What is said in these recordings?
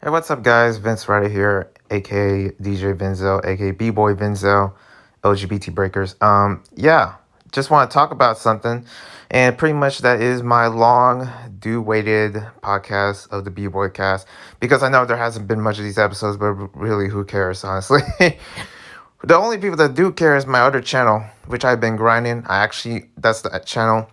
Hey, what's up, guys? Vince right here, aka DJ Vinzo, aka Bboy Vinzo, LGBT Breakers. Just want to talk about something, and pretty much that is my long due waited podcast of the Bboy cast, because I know there hasn't been much of these episodes, but really, who cares, honestly? The only people that do care is my other channel, which I've been grinding. That's the channel,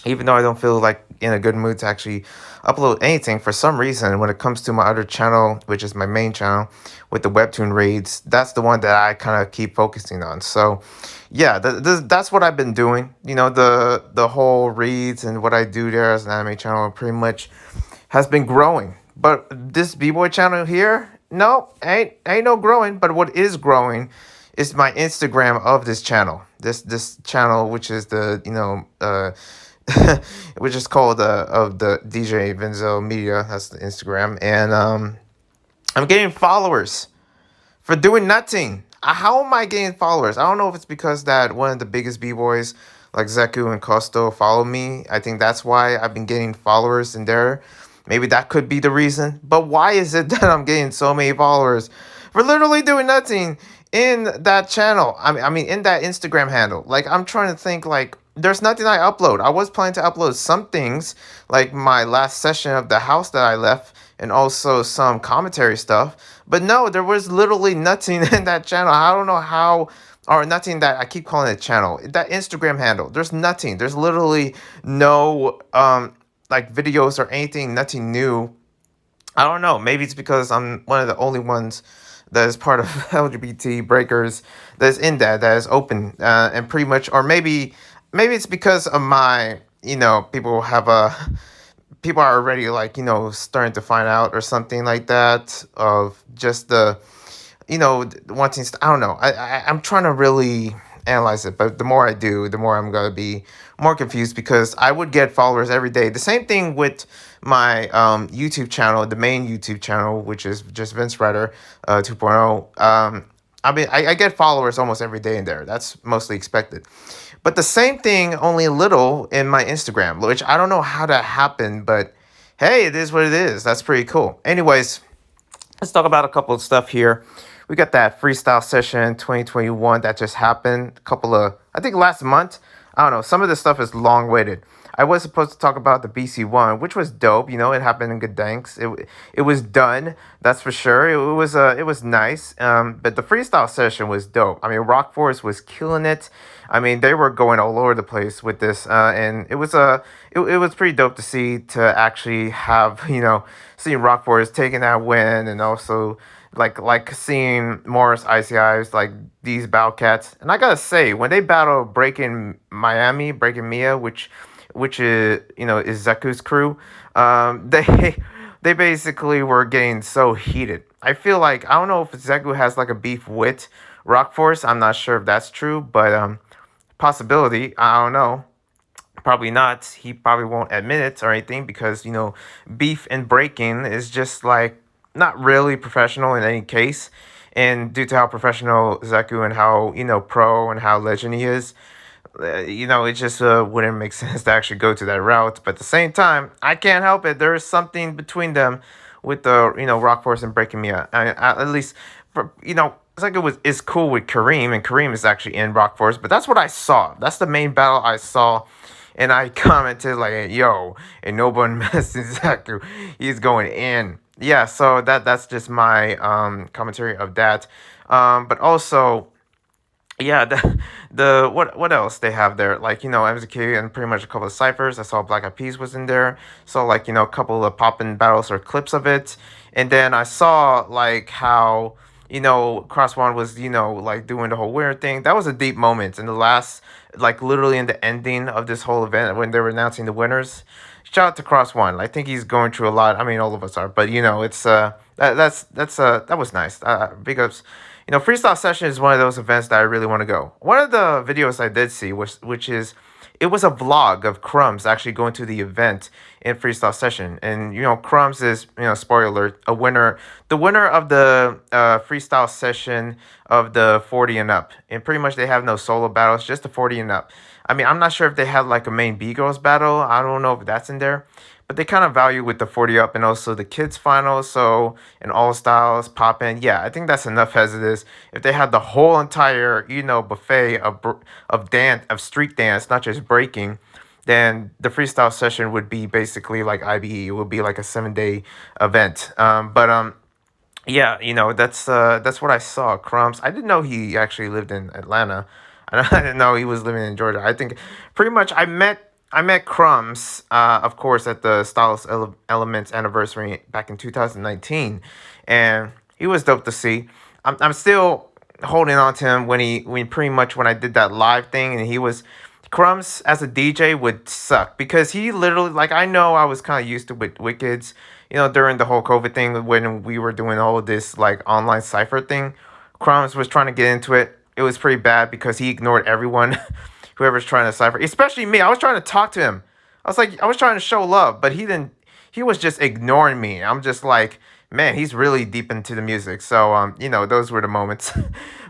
even though I don't feel like in a good mood to actually upload anything for some reason. When it comes to my other channel, which is my main channel with the webtoon raids, that's the one that I kind of keep focusing on. So yeah, that's what I've been doing. The whole reads and what I do there as an anime channel pretty much has been growing. But this B-boy channel here, no, ain't no growing. But what is growing is my Instagram of this channel. This channel, which is which is called of the DJ Vinzo Media. That's the Instagram, and I'm getting followers for doing nothing. How am I getting followers? I don't know if it's because that one of the biggest b-boys like Zeku and Costo follow me. I think that's why I've been getting followers in there. Maybe that could be the reason. But why is it that I'm getting so many followers for literally doing nothing in that channel? I mean, in that Instagram handle. Like, I'm trying to think, like, there's nothing I upload. I was planning to upload some things, like my last session of the house that I left, and also some commentary stuff. But no, there was literally nothing in that channel. I don't know how, or nothing that I keep calling it channel. That Instagram handle, there's nothing. There's literally no like videos or anything, nothing new. I don't know. Maybe it's because I'm one of the only ones that is part of LGBT breakers that's in that is open, and pretty much, or maybe it's because of my, people are already, like, starting to find out or something like that, of just the, wanting I don't know. I'm trying to really analyze it, but the more I do, the more I'm gonna be more confused, because I would get followers every day. The same thing with my YouTube channel, the main YouTube channel, which is just Vince Ryder 2.0. I get followers almost every day in there. That's mostly expected. But the same thing, only a little, in my Instagram, which I don't know how that happened, but hey, it is what it is. That's pretty cool. Anyways, let's talk about a couple of stuff here. We got that freestyle session 2021 that just happened I think last month. I don't know. Some of this stuff is long waited. I was supposed to talk about the BC one, which was dope. It happened in good thanks. It was done. That's for sure. It was nice. But the freestyle session was dope. I mean, Rock Forest was killing it. I mean, they were going all over the place with this, and it was pretty dope to see, to actually have, seeing Rock Forest taking that win, and also like seeing Morris Icy Eyes, like, these Cats. And I gotta say, when they battle Breaking Mia, which is, is Zeku's crew, they basically were getting so heated. I feel like, I don't know if Zeku has like a beef with Rock Force. I'm not sure if that's true, but possibility. I don't know. Probably not. He probably won't admit it or anything, because beef and breaking is just, like, not really professional in any case. And due to how professional Zeku, and how, pro and how legend he is, it just wouldn't make sense to actually go to that route. But at the same time, I can't help it. There is something between them with the, Rock Force and Breaking Mia. At least, for, Zeku is cool with Kareem, and Kareem is actually in Rock Force. But that's what I saw. That's the main battle I saw. And I commented, like, yo, and no one messing Zeku. He's going in. Yeah, so that's just my commentary of that. But also, yeah, what else they have there? Like, MZK and pretty much a couple of ciphers. I saw Black Eyed Peas was in there. So, like, a couple of poppin' battles or clips of it. And then I saw, like, how, Cross One was, like, doing the whole weird thing. That was a deep moment in the last, like, literally in the ending of this whole event, when they were announcing the winners. Shout out to Cross One. I think he's going through a lot. I mean, all of us are, but it's that was nice. Big ups. Freestyle session is one of those events that I really want to go. One of the videos I did see was, it was a vlog of Crumbs actually going to the event in freestyle session. And Crumbs is, spoiler alert, the winner of the freestyle session of the 40 and up. And pretty much they have no solo battles, just the 40 and up. I mean, I'm not sure if they had like a main B girls battle. I don't know if that's in there. but they kind of value with the 40 up and also the kids finals. So and all styles popping. Yeah, I think that's enough as it is. If they had the whole entire buffet of dance of street dance, not just breaking, then the freestyle session would be basically like IBE. It would be like a 7 day event. But yeah, that's what I saw. Crumbs. I didn't know he actually lived in Atlanta. I didn't know he was living in Georgia. I think pretty much I met Crumbs, of course, at the Elements anniversary back in 2019, and he was dope to see. I'm still holding on to him when pretty much when I did that live thing, and he was Crumbs as a DJ would suck because he literally, like, I know I was kind of used to with Wickeds, during the whole COVID thing when we were doing all of this like online cipher thing. Crumbs was trying to get into it. It was pretty bad because he ignored everyone, whoever's trying to cipher, especially me. I was trying to talk to him. I was trying to show love, but he didn't. He was just ignoring me. I'm just like, man, he's really deep into the music. So those were the moments.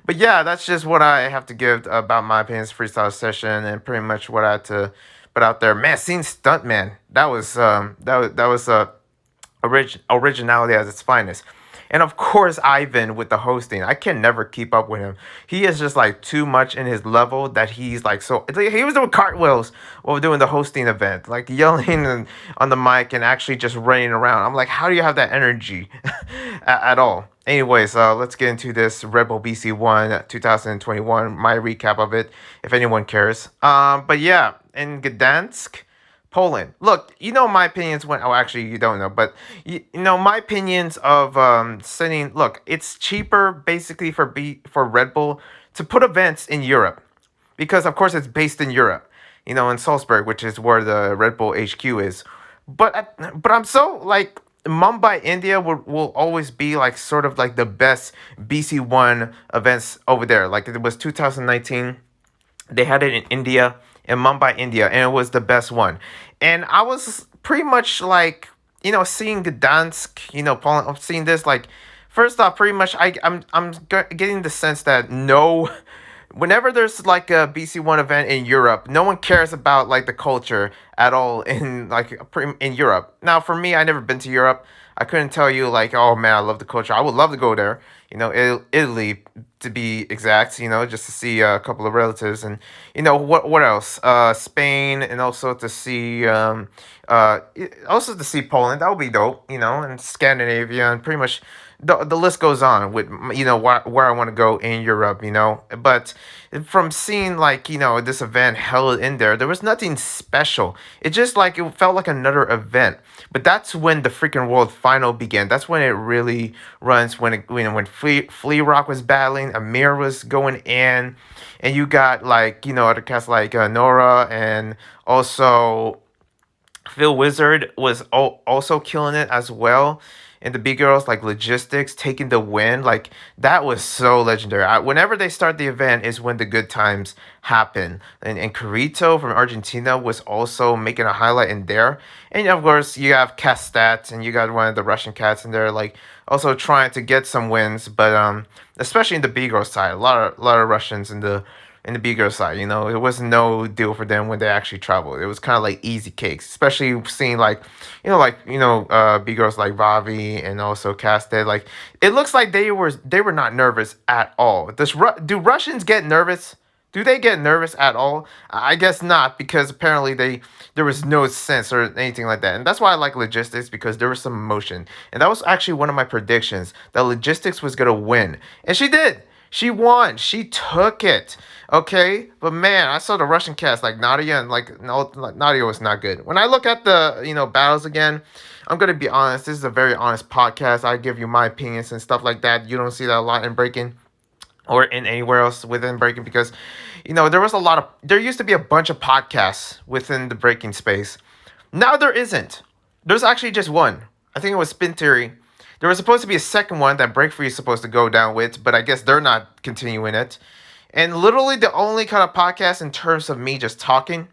But yeah, that's just what I have to give about my opinions freestyle session and pretty much what I had to put out there. Man, seeing Stuntman, that was originality at its finest. And of course, Ivan with the hosting. I can never keep up with him. He is just like too much in his level that he's like so. It's like he was doing cartwheels while doing the hosting event, like yelling on the mic and actually just running around. I'm like, how do you have that energy at all? Anyways, let's get into this Rebel BC1 2021, my recap of it, if anyone cares. But yeah, in Gdansk, Poland. Look, my opinions when. Oh, actually, you don't know, but my opinions of sending. Look, it's cheaper basically for Red Bull to put events in Europe because, of course, it's based in Europe. In Salzburg, which is where the Red Bull HQ is. But I'm so like Mumbai, India will always be like sort of like the best BC1 events over there. Like it was 2019. They had it in India, in Mumbai, India, and it was the best one. And I was pretty much like, seeing Gdansk, Poland, seeing this like, first off, pretty much getting the sense that no, whenever there's like a BC1 event in Europe, no one cares about like the culture at all in like in Europe. Now, for me, I never been to Europe. I couldn't tell you like, oh man, I love the culture. I would love to go there. Italy to be exact. Just to see a couple of relatives and what else? Spain and also to see also to see Poland. That would be dope. And Scandinavia and pretty much the list goes on with where I want to go in Europe. But from seeing like this event held in there was nothing special. It just like it felt like another event. But that's when the freaking world final began. That's when it really runs. When Flea Rock was battling, Amir was going in, and you got like other cats like Nora and also Phil Wizard was also killing it as well. And the big girls like logistics taking the win, like that was so legendary. Whenever they start the event is when the good times happen. And Carito from Argentina was also making a highlight in there. And of course you have Castat and you got one of the Russian cats in there, like also trying to get some wins, but especially in the big girl side, a lot of Russians in the bigger side. It was no deal for them when they actually traveled. It was kind of like easy cakes, especially seeing like, big girls like Vavi and also Casted. Like it looks like they were not nervous at all. Do Russians get nervous? Do they get nervous at all? I guess not because apparently there was no sense or anything like that. And that's why I like logistics because there was some emotion. And that was actually one of my predictions that logistics was gonna win. And she did. She won. She took it. Okay, but man, I saw the Russian cast like Nadia and like no, like, Nadia was not good. When I look at the battles again, I'm gonna be honest. This is a very honest podcast. I give you my opinions and stuff like that. You don't see that a lot in breaking or in anywhere else within breaking because there used to be a bunch of podcasts within the breaking space. Now there isn't. There's actually just one. I think it was Spin Theory. There was supposed to be a second one that Break Free is supposed to go down with, but I guess they're not continuing it. And literally the only kind of podcast in terms of me just talking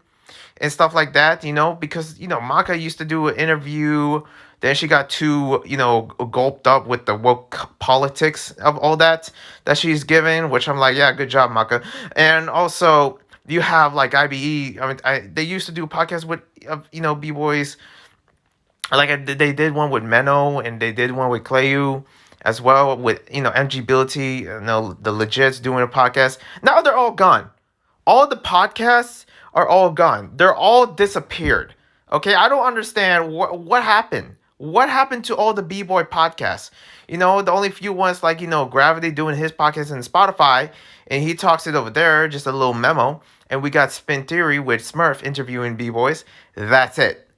and stuff like that, because, Maka used to do an interview. Then she got too, gulped up with the woke politics of all that she's giving, which I'm like, yeah, good job, Maka. And also, you have like IBE. I mean, they used to do podcasts with, B-boys Like they did one with Menno, and they did one with Clayu as well, with MG Ability, the legits doing a podcast. Now they're all gone. All the podcasts are all gone. They're all disappeared. Okay, I don't understand what happened. What happened to all the B-boy podcasts? The only few ones like Gravity doing his podcast in Spotify, and he talks it over there, just a little memo. And we got Spin Theory with Smurf interviewing B-boys. That's it.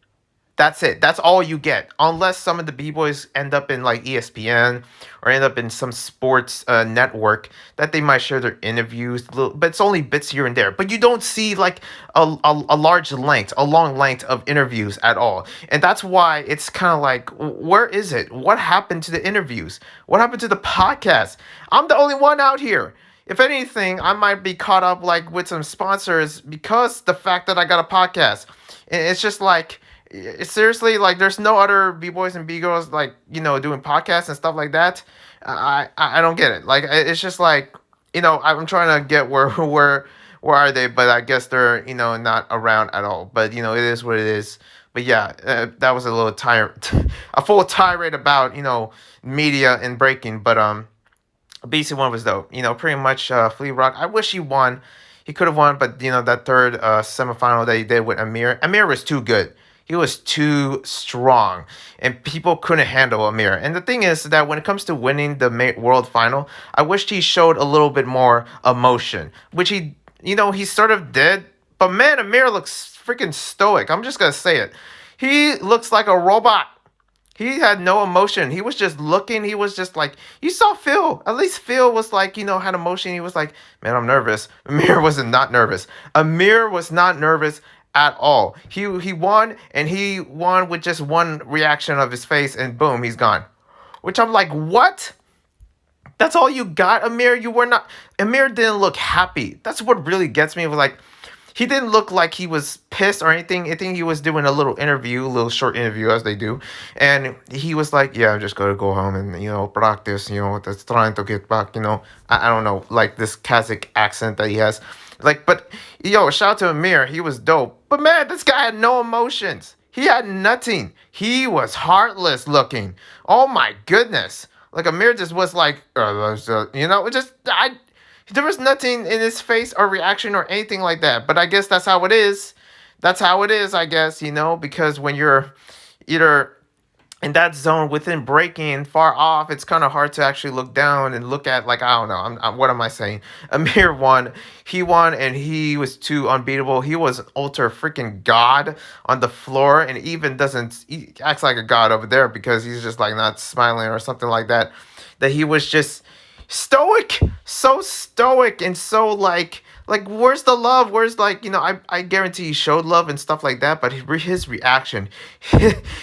That's it. That's all you get. Unless some of the B-boys end up in like ESPN or end up in some sports network that they might share their interviews, but it's only bits here and there. But you don't see like a large length, a long length of interviews at all. And that's why it's kind of like, where is it? What happened to the interviews? What happened to the podcast? I'm the only one out here. If anything, I might be caught up like with some sponsors because the fact that I got a podcast. And it's just like, seriously, like there's no other b-boys and b-girls like doing podcasts and stuff like that. I don't get it. Like it's just like I'm trying to get where are they, but I guess they're not around at all. But it is what it is. But yeah, that was a little a full tirade about media and breaking. But BC1 was dope. Pretty much Flea Rock. I wish he won. He could have won, but that third semifinal that he did with Amir. Amir was too good. He was too strong, and people couldn't handle Amir. And the thing is that when it comes to winning the world final, I wished he showed a little bit more emotion, which he sort of did. But man, Amir looks freaking stoic. I'm just gonna say it. He looks like a robot. He had no emotion. He was just looking. He was just like, you saw Phil. At least Phil was like, had emotion. He was like, man, I'm nervous. Amir wasn't not nervous. Amir was not nervous at all. He won, and he won with just one reaction of his face, and boom, he's gone. Which I'm like, what? That's all you got, Amir? You were not. Amir didn't look happy. That's what really gets me. Was like, he didn't look like he was pissed or anything. I think he was doing a little short interview as they do. And he was like, yeah, I'm just going to go home and, practice, that's trying to get back, I don't know, like this Kazakh accent that he has. Like, but, shout out to Amir. He was dope. But man, this guy had no emotions. He had nothing. He was heartless looking. Oh my goodness. Like Amir just was like, there was nothing in his face or reaction or anything like that. But I guess that's how it is. That's how it is, I guess, because when you're either in that zone within breaking far off, it's kind of hard to actually look down and look at, like, I don't know. What am I saying? Amir won. He won, and he was too unbeatable. He was ultra freaking god on the floor, and even he acts like a god over there because he's just like not smiling or something like that. That he was just stoic, so stoic, and so like where's the love? Where's like I guarantee he showed love and stuff like that, but his reaction,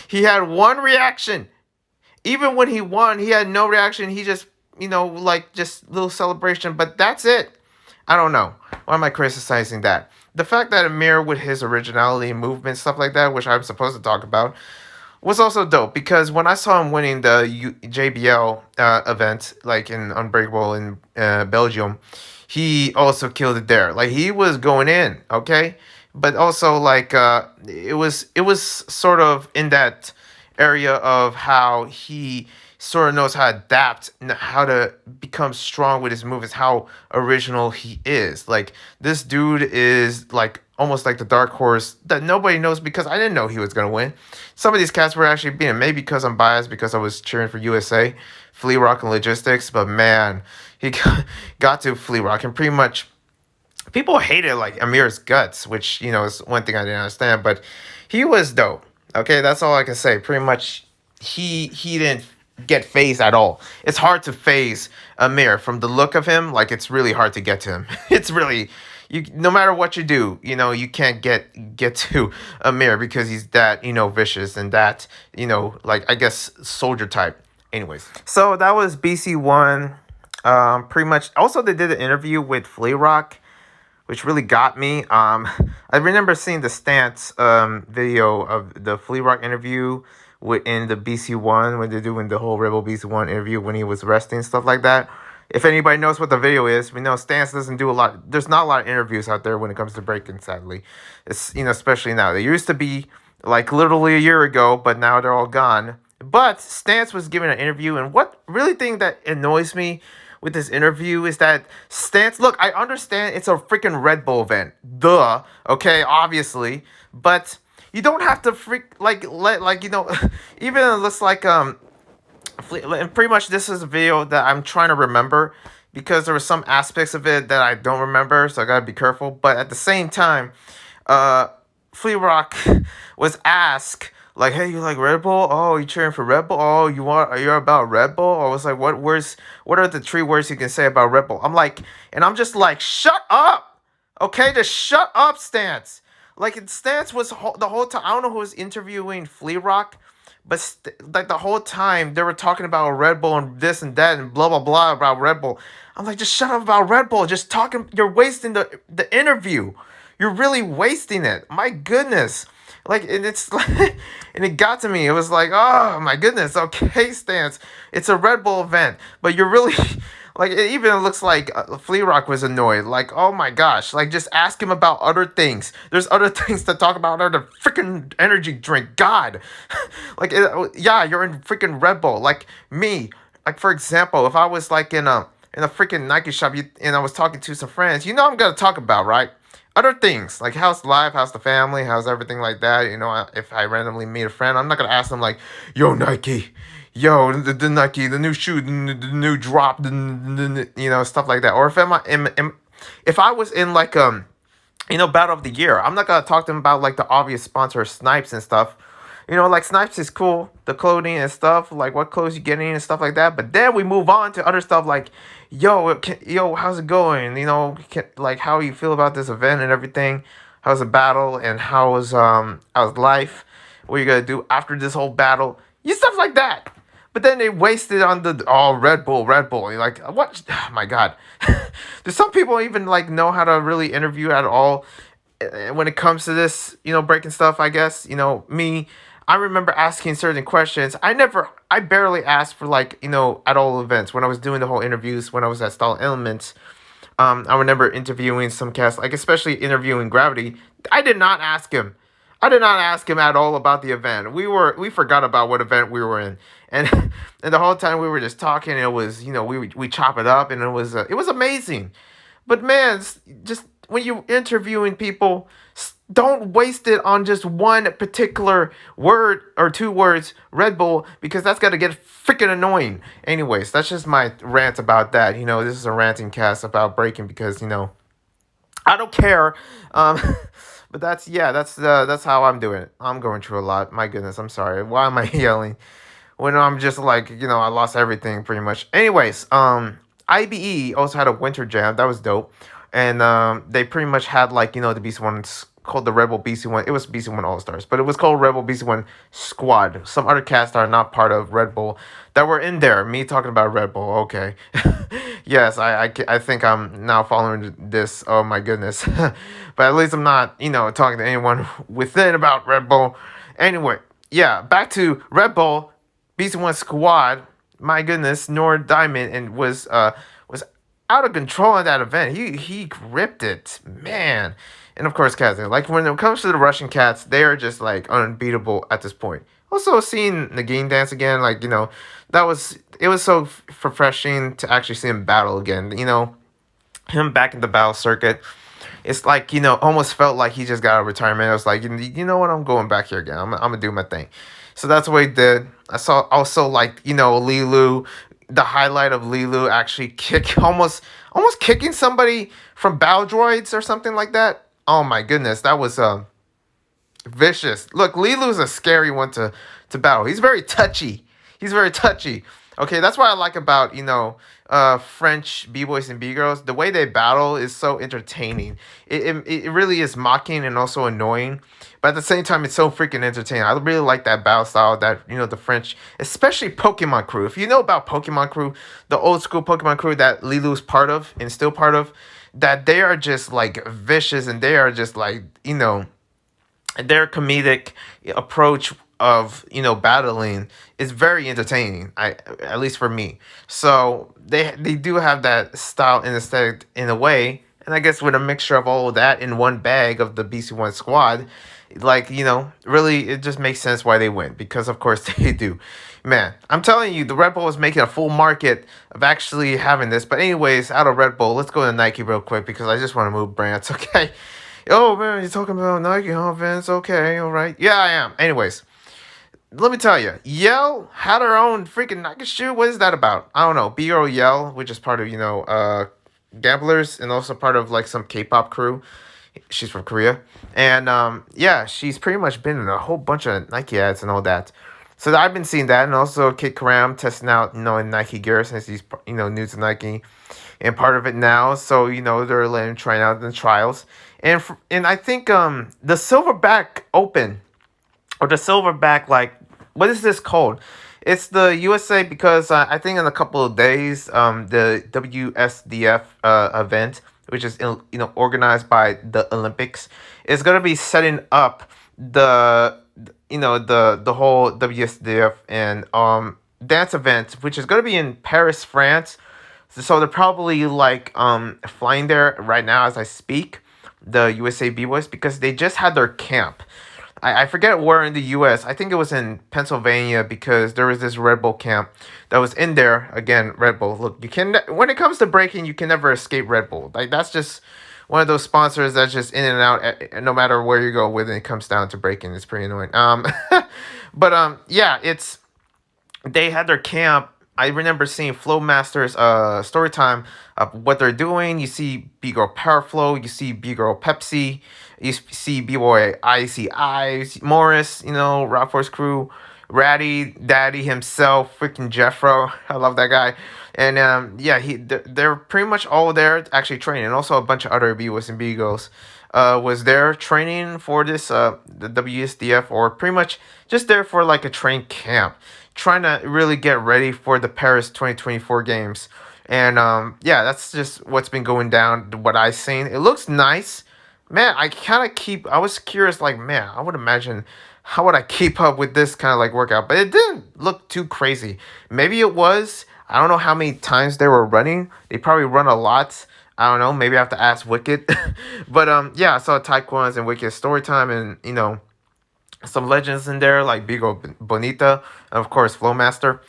he had one reaction. Even when he won, he had no reaction. He just like just little celebration, but that's it. I don't know. Why am I criticizing that? The fact that Amir with his originality and movement stuff like that, which I'm supposed to talk about, was also dope because when I saw him winning the JBL event, like in Unbreakable in Belgium, he also killed it there. Like he was going in, okay, but also like it was sort of in that area of how he sort of knows how to adapt and how to become strong with his movements, how original he is. Like this dude is like almost like the dark horse that nobody knows because I didn't know he was gonna win. Some of these cats were actually beating, maybe because I'm biased because I was cheering for USA, Flea Rock and Logistics, but man, he got to Flea Rock and pretty much people hated like Amir's guts, which is one thing I didn't understand, but he was dope. Okay, that's all I can say. Pretty much, he didn't get phased at all. It's hard to phase Amir from the look of him. Like it's really hard to get to him. It's really no matter what you do, you can't get to Amir because he's that vicious and that like I guess soldier type. Anyways, so that was BC1. Pretty much. Also, they did an interview with Flea Rock, which really got me. I remember seeing the stance video of the Flea Rock interview in the BC1 when they're doing the whole Rebel BC1 interview when he was resting, stuff like that. If anybody knows what the video is, we know Stance doesn't do a lot. There's not a lot of interviews out there when it comes to breaking, sadly. It's especially now. There used to be like literally a year ago, but now they're all gone. But Stance was giving an interview, and what really thing that annoys me with this interview is that Stance. Look, I understand it's a freaking Red Bull event, duh. Okay, obviously, but you don't have to freak like let like even it looks like and pretty much this is a video that I'm trying to remember because there were some aspects of it that I don't remember, so I gotta be careful. But at the same time, uh, Flea Rock was asked like, "Hey, you like Red Bull? Oh, you cheering for Red Bull? Oh, you're about Red Bull?" I was like, "What words? What are the three words you can say about Red Bull?" I'm just like, "Shut up, okay? Just shut up, Stance." Like, Stance was the whole time. I don't know who was interviewing Flea Rock, but like the whole time they were talking about Red Bull and this and that and blah blah blah about Red Bull. I'm like, just shut up about Red Bull. Just talking. You're wasting the interview. You're really wasting it. My goodness. Like, and it's like, and it got to me. It was like, oh my goodness. Okay, Stance. It's a Red Bull event, but you're really like, it even looks like Flea Rock was annoyed. Like, oh my gosh. Like, just ask him about other things. There's other things to talk about other than freaking energy drink. God. Like, yeah, you're in freaking Red Bull. Like, me. Like, for example, if I was like in a freaking Nike shop and I was talking to some friends, I'm going to talk about, right? Other things like how's life, how's the family, how's everything like that. If I randomly meet a friend, I'm not gonna ask them like, "Yo, Nike, yo, the Nike, the new shoe, the new drop, stuff like that." Or if I was in like battle of the year, I'm not gonna talk to them about like the obvious sponsor Snipes and stuff. Like Snipes is cool, the clothing and stuff, like what clothes you getting and stuff like that. But then we move on to other stuff like, yo, how's it going? Like how you feel about this event and everything. How's the battle and how's life? What you gonna do after this whole battle? Stuff like that. But then they wasted on the Red Bull, Red Bull. You're like, what? Oh my God. Do some people even like know how to really interview at all when it comes to this, breaking stuff? I guess me. I remember asking certain questions. I barely asked for like at all events when I was doing the whole interviews when I was at Stall Elements. I remember interviewing some cast, like especially interviewing Gravity. I did not ask him. I did not ask him at all about the event. We forgot about what event we were in, and and the whole time we were just talking. It was we chop it up, and it was amazing. But man, just when you interviewing people, don't waste it on just one particular word or two words, Red Bull, because that's gonna get freaking annoying. Anyways, that's just my rant about that. This is a ranting cast about breaking because I don't care. Um, but that's how I'm doing it. I'm going through a lot. My goodness, I'm sorry. Why am I yelling when I'm just like I lost everything pretty much. Anyways, IBE also had a winter jam that was dope, and they pretty much had like the BC1 called the Rebel BC1. It was BC1 All Stars, but it was called Rebel BC1 Squad. Some other cast that are not part of Red Bull that were in there. Me talking about Red Bull. Okay, yes, I think I'm now following this. Oh my goodness, but at least I'm not talking to anyone within about Red Bull. Anyway, yeah, back to Red Bull BC1 Squad. My goodness, Nord Diamond and was out of control in that event. He gripped it, man. And of course, Cats. Like when it comes to the Russian Cats, they are just like unbeatable at this point. Also, seeing Nagin dance again, like it was so refreshing to actually see him battle again. Him back in the battle circuit. It's like almost felt like he just got out of retirement. I was like, you know what, I'm going back here again. I'm gonna do my thing. So that's what he did. I saw also like Lilu, the highlight of Lilu actually almost kicking somebody from Battle Droids or something like that. Oh my goodness, that was vicious. Look, Lilu's a scary one to battle. He's very touchy. He's very touchy. Okay, that's what I like about French b-boys and b-girls. The way they battle is so entertaining. It really is mocking and also annoying, but at the same time, it's so freaking entertaining. I really like that battle style that the French, especially Pokemon Crew. If you know about Pokemon Crew, the old school Pokemon Crew that Lilu's part of and still part of, that they are just like vicious and they are just like their comedic approach of battling is very entertaining. At least for me. So they do have that style and aesthetic in a way, and I guess with a mixture of all of that in one bag of the BC1 squad, Like, really, it just makes sense why they win, because of course they do. Man, I'm telling you, the Red Bull is making a full market of actually having this. But anyways, out of Red Bull, let's go to Nike real quick because I just want to move brands. Okay. Oh man, you're talking about Nike, huh, Vince? Okay, all right. Yeah, I am. Anyways, let me tell you, Yell had her own freaking Nike shoe. What is that about? I don't know. B.O. Yell, which is part of Gamblers, and also part of like some K-pop crew. She's from Korea, and yeah, she's pretty much been in a whole bunch of Nike ads and all that. So I've been seeing that, and also Kid Karam testing out, in Nike gear since he's new to Nike, and part of it now. So they're letting him try out in the trials, and I think the Silverback Open, or the Silverback, like, what is this called? It's the USA, because I think in a couple of days, the WSDF event, which is organized by the Olympics, is gonna be setting up the whole WSDF and dance event, which is gonna be in Paris, France. So they're probably like flying there right now as I speak, the USA B-Boys, because they just had their camp. I forget where in the U.S. I think it was in Pennsylvania, because there was this Red Bull camp that was in there. Again, Red Bull. Look, you can, when it comes to breaking, you can never escape Red Bull. Like, that's just one of those sponsors that's just in and out, no matter where you go with it. It comes down to breaking. It's pretty annoying. But yeah, they had their camp. I remember seeing Flowmaster's story time of what they're doing. You see B Girl Powerflow, you see B Girl Pepsi, you see B-Boy ICI, Morris, Rock Force Crew, Ratty, Daddy himself, freaking Jeffro. I love that guy. And yeah, they're pretty much all there actually training. And also a bunch of other B-Boys and B-Girls was there training for this the WSDF, or pretty much just there for like a train camp, trying to really get ready for the Paris 2024 games. And yeah, that's just what's been going down, what I've seen. It looks nice. Man, I was curious, like, man, I would imagine how would I keep up with this kind of like workout, but it didn't look too crazy. Maybe it was. I don't know how many times they were running. They probably run a lot. I don't know. Maybe I have to ask Wicked. But yeah, I saw Taekwon's and Wicked's story time, and some legends in there like Bigo Bonita, and of course Flowmaster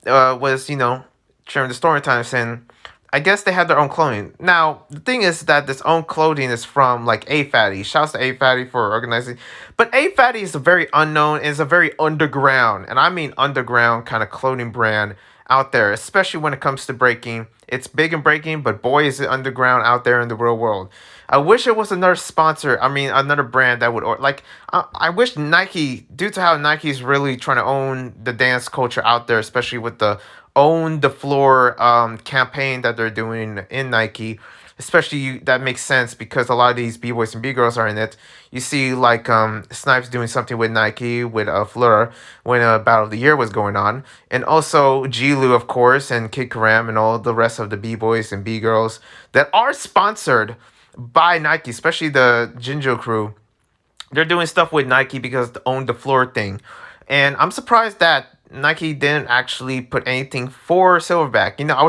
was sharing the story time, saying I guess they had their own clothing. Now the thing is that this own clothing is from like A Fatty. Shouts to A Fatty for organizing, but A Fatty is a very unknown, is a very underground, and I mean underground kind of clothing brand out there, especially when it comes to breaking. It's big in breaking, but boy is it underground out there in the real world. I wish it was another sponsor. I mean, another brand that would, or like, I wish Nike, due to how Nike's really trying to own the dance culture out there, especially with the own the floor campaign that they're doing in Nike. Especially that makes sense because a lot of these b-boys and b-girls are in it. You see like Snipes doing something with Nike with Fleur when Battle of the Year was going on, and also Jilu, of course, and Kid Karam and all the rest of the b-boys and b-girls that are sponsored by Nike, especially the Jinjo crew. They're doing stuff with Nike because they own the floor thing. And I'm surprised that Nike didn't actually put anything for Silverback. I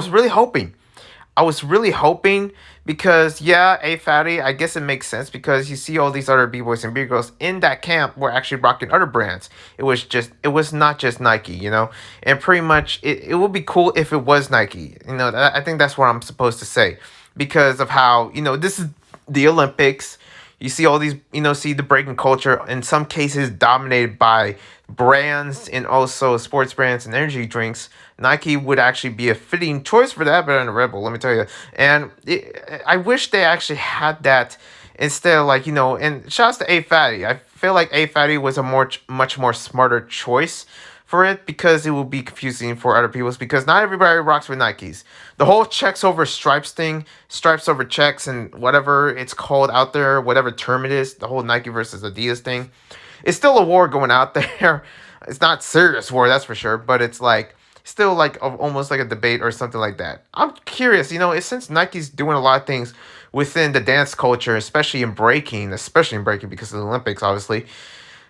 was really hoping because, yeah, A Fatty, I guess it makes sense because you see all these other B-boys and B-girls in that camp were actually rocking other brands. It was not just Nike, and pretty much it would be cool if it was Nike. I think that's what I'm supposed to say because of how, this is the Olympics. You see all these, see the breaking culture in some cases dominated by brands and also sports brands and energy drinks. Nike would actually be a fitting choice for that, better than Red Bull, let me tell you. And I wish they actually had that instead of like, and shouts to A Fatty. I feel like A Fatty was a much more smarter choice for it because it will be confusing for other people because not everybody rocks with Nikes. The whole checks over stripes thing, stripes over checks and whatever it's called out there, whatever term it is, the whole Nike versus Adidas thing, it's still a war going out there. It's not serious war, that's for sure, but it's like still like almost like a debate or something like that. I'm curious, it's since Nike's doing a lot of things within the dance culture, especially in breaking because of the Olympics, obviously.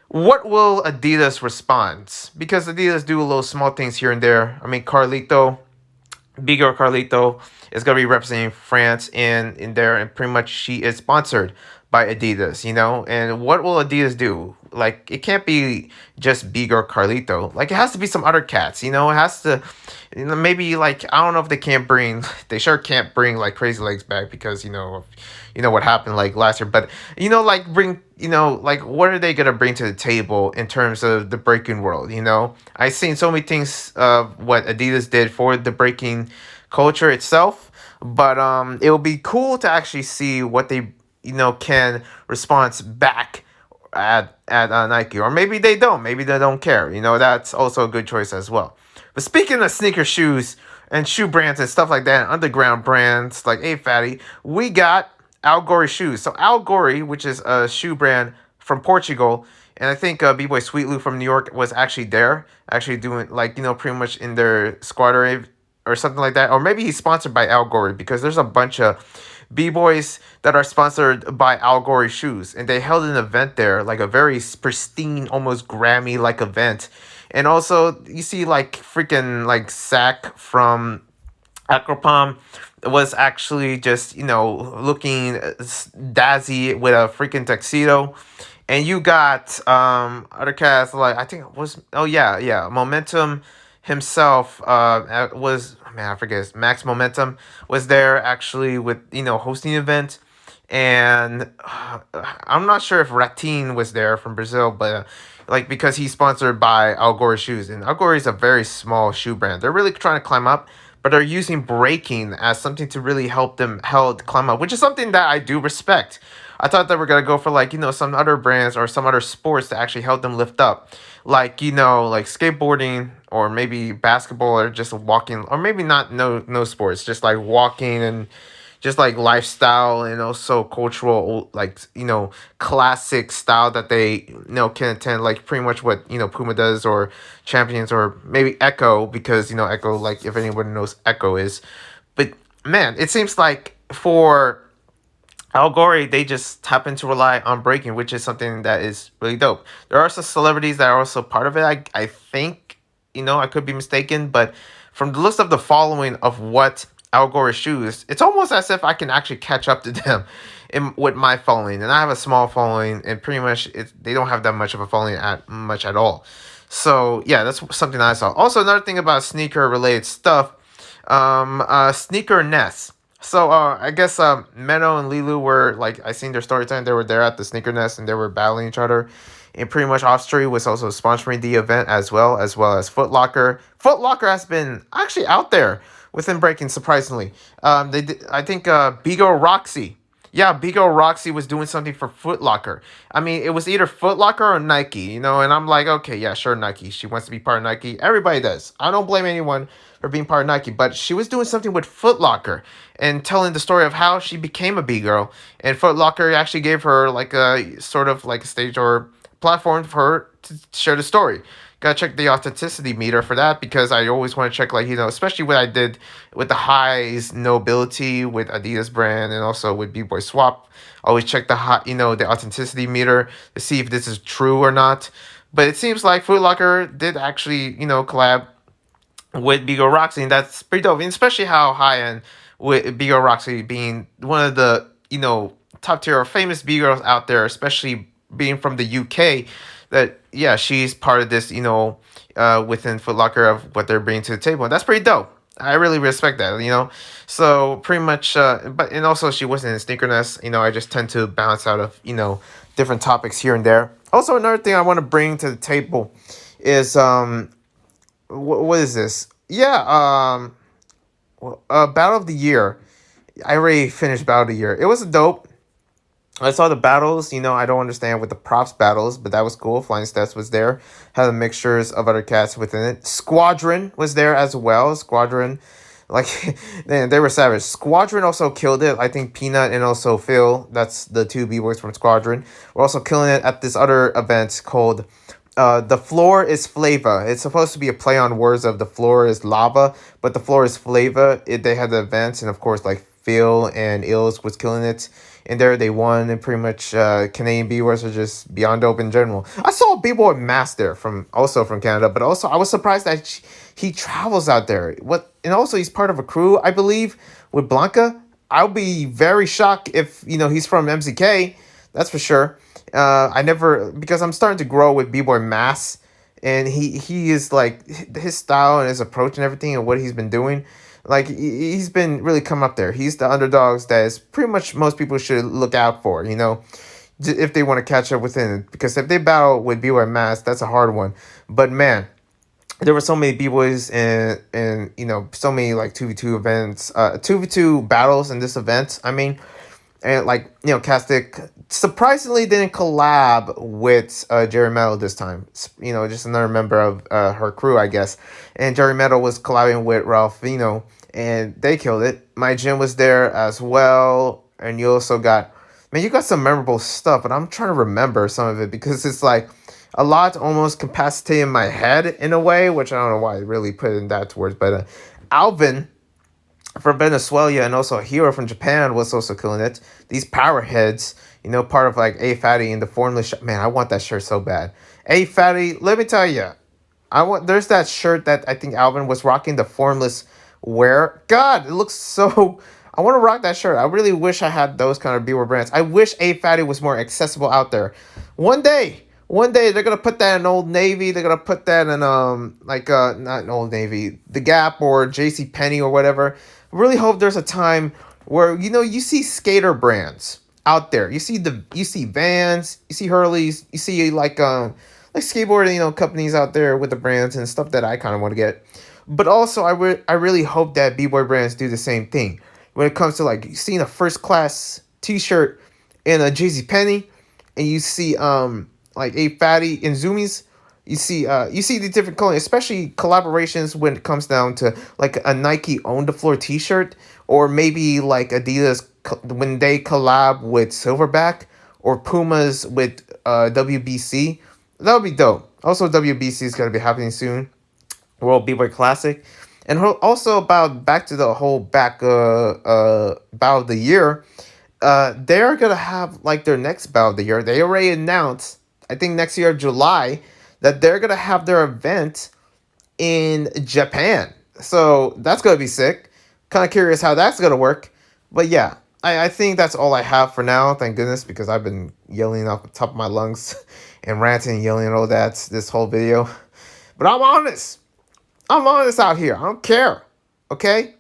What will Adidas respond? Because Adidas do a little small things here and there. I mean, Carlito, Big Girl Carlito is going to be representing France in there, and pretty much she is sponsored by Adidas, and what will Adidas do? Like, it can't be just Big or Carlito. Like, it has to be some other cats, it has to, maybe, like, I don't know if they can't bring, they sure can't bring, like, Crazy Legs back because, what happened, like, last year. But, like, bring, like, what are they going to bring to the table in terms of the breaking world, I've seen so many things of what Adidas did for the breaking culture itself, but it will be cool to actually see what they can respond back at Nike, or maybe they don't care. That's also a good choice as well. But speaking of sneaker shoes and shoe brands and stuff like that, underground brands like Hey Fatty, we got Al Gore shoes. So Al Gore, which is a shoe brand from Portugal, and I think B-Boy Sweetlou from New York was actually there, actually doing, like, pretty much in their squad or something like that. Or maybe he's sponsored by Al Gore, because there's a bunch of B-boys that are sponsored by Al Gore shoes, and they held an event there, like a very pristine, almost Grammy like event. And also you see, like, freaking, like, Sack from Acropom was actually just, looking dazzy with a freaking tuxedo. And you got other cats, like, I think it was, oh yeah, Momentum himself was, man, I forget, Max Momentum was there actually with, hosting the event. And I'm not sure if Ratin was there from Brazil, but like, because he's sponsored by Al Gore shoes, and Al Gore is a very small shoe brand. They're really trying to climb up, but they're using breaking as something to really help them climb up, which is something that I do respect. I thought they were gonna go for, like, some other brands or some other sports to actually help them lift up, like, like skateboarding, or maybe basketball, or just walking, or maybe not, no sports, just like walking, and just like lifestyle, and also cultural, like, classic style that they, can attend, like pretty much what, Puma does, or Champions, or maybe Echo, because, Echo, like, if anyone knows Echo is. But man, it seems like for Al Gore, they just happen to rely on breaking, which is something that is really dope. There are some celebrities that are also part of it. I think, I could be mistaken, but from the list of the following of what Al Gore's shoes, it's almost as if I can actually catch up to them with my following. And I have a small following, and pretty much they don't have that much of a following at all. So yeah, that's something I saw. Also, another thing about sneaker related stuff, Sneaker Nest. So I guess Meno and Lilu were, like, I seen their story time. They were there at the Sneaker Nest, and they were battling each other. And pretty much Offstreet was also sponsoring the event, as well as Foot Locker. Foot Locker has been actually out there within breaking, surprisingly. They did, I think Bigo Roxy. Yeah, Bigo Roxy was doing something for Foot Locker. I mean, it was either Foot Locker or Nike, and I'm like, okay, yeah, sure, Nike. She wants to be part of Nike. Everybody does. I don't blame anyone for being part of Nike, but she was doing something with Foot Locker and telling the story of how she became a B-girl. And Foot Locker actually gave her, like, a sort of like a stage or platform for her to share the story. Gotta check the authenticity meter for that, because I always want to check, like, especially what I did with the highs nobility with Adidas brand, and also with B-Boy Swap. Always check the the authenticity meter to see if this is true or not. But it seems like Foot Locker did actually, collab with Bigo Roxy, and that's pretty dope. And especially how high end, with Bigo Roxy being one of the, top tier famous B girls out there, especially being from the UK, that, yeah, she's part of this, within Foot Locker, of what they're bringing to the table. And that's pretty dope. I really respect that. So pretty much, and also she wasn't in Sneaker Nest. I just tend to bounce out of, different topics here and there. Also, another thing I want to bring to the table is, what is this? Yeah, Battle of the Year. I already finished Battle of the Year. It was dope. I saw the battles. I don't understand with the props battles, but that was cool. Flying Stats was there. Had the mixtures of other cats within it. Squadron was there as well. Squadron, like, man, they were savage. Squadron also killed it. I think Peanut and also Phil, that's the two B-boys from Squadron, were also killing it at this other event called The Floor is Flava. It's supposed to be a play on words of the floor is lava, but the floor is flava. They had the events, and of course, like, Phil and Ills was killing it. And there they won, and pretty much Canadian B-boys are just beyond dope in general. I saw B-boy Mass there from Canada, but also I was surprised that he travels out there. And also he's part of a crew, I believe, with Blanca. I'll be very shocked if he's from MCK. That's for sure. I never, because I'm starting to grow with B-boy Mass, and he is like his style and his approach and everything and what he's been doing. Like he's been really come up there. He's the underdogs that is pretty much most people should look out for. If they want to catch up with him, because if they battle with B-boy Mass, that's a hard one. But man, there were so many b-boys and so many like 2v2 events, 2v2 battles in this event, I mean. And like Castic surprisingly didn't collab with Jerry Metal this time. Just another member of her crew, I guess. And Jerry Metal was collabing with Ralphino, and they killed it. My Jim was there as well, and you also got, man, you got some memorable stuff, but I'm trying to remember some of it because it's like a lot almost capacitated in my head in a way, which I don't know why I really put in that words, but Alvin from Venezuela and also a hero from Japan was also killing it. These power heads, part of like A Fatty in the formless man, I want that shirt so bad. A Fatty, let me tell you, there's that shirt that I think Alvin was rocking, the formless wear. God, it looks so I want to rock that shirt. I really wish I had those kind of B-word brands. I wish A Fatty was more accessible out there. One day they're gonna put that in Old Navy. They're gonna put that in not in Old Navy, The Gap or J.C. Penney or whatever. I really hope there's a time where you see skater brands out there. You see Vans, you see Hurleys, you see like skateboarding companies out there with the brands and stuff that I kind of want to get. But also I really hope that B-boy brands do the same thing when it comes to like seeing a first class T-shirt in a J.C. Penney, and you see like A Fatty and Zoomies. You see the different clothing, especially collaborations when it comes down to like a Nike Own the Floor T-shirt, or maybe like Adidas when they collab with Silverback, or Pumas with WBC. That would be dope. Also, WBC is gonna be happening soon, World B-Boy Classic, and also about back to the whole battle of the year. They're gonna have like their next battle of the year. They already announced, I think next year July, that they're gonna have their event in Japan. So that's gonna be sick. Kind of curious how that's gonna work. But yeah, I think that's all I have for now. Thank goodness, because I've been yelling off the top of my lungs and ranting and yelling and all that this whole video. But I'm honest. I'm honest out here. I don't care. Okay?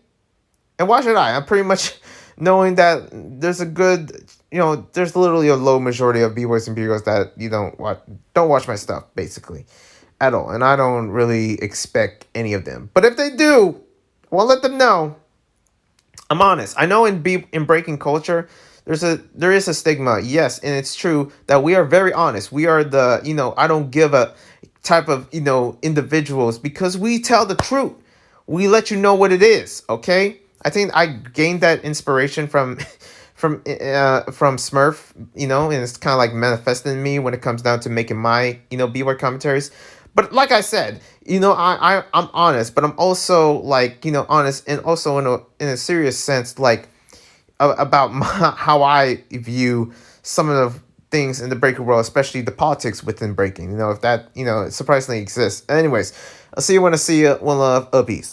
And why should I? I'm pretty much knowing that there's a good, there's literally a low majority of b-boys and b-girls that you don't watch my stuff, basically, at all. And I don't really expect any of them. But if they do, well, let them know. I'm honest. I know in breaking culture, there is a stigma, yes, and it's true that we are very honest. We are the, I don't give a type of, individuals, because we tell the truth. We let you know what it is, okay? I think I gained that inspiration from Smurf, and it's kind of like manifesting in me when it comes down to making my, B-word commentaries. But like I said, I'm honest, but I'm also like, honest, and also in a serious sense, like about how I view some of the things in the breaking world, especially the politics within breaking. If that, surprisingly exists. Anyways, I'll see you when I see you. One love, a peace.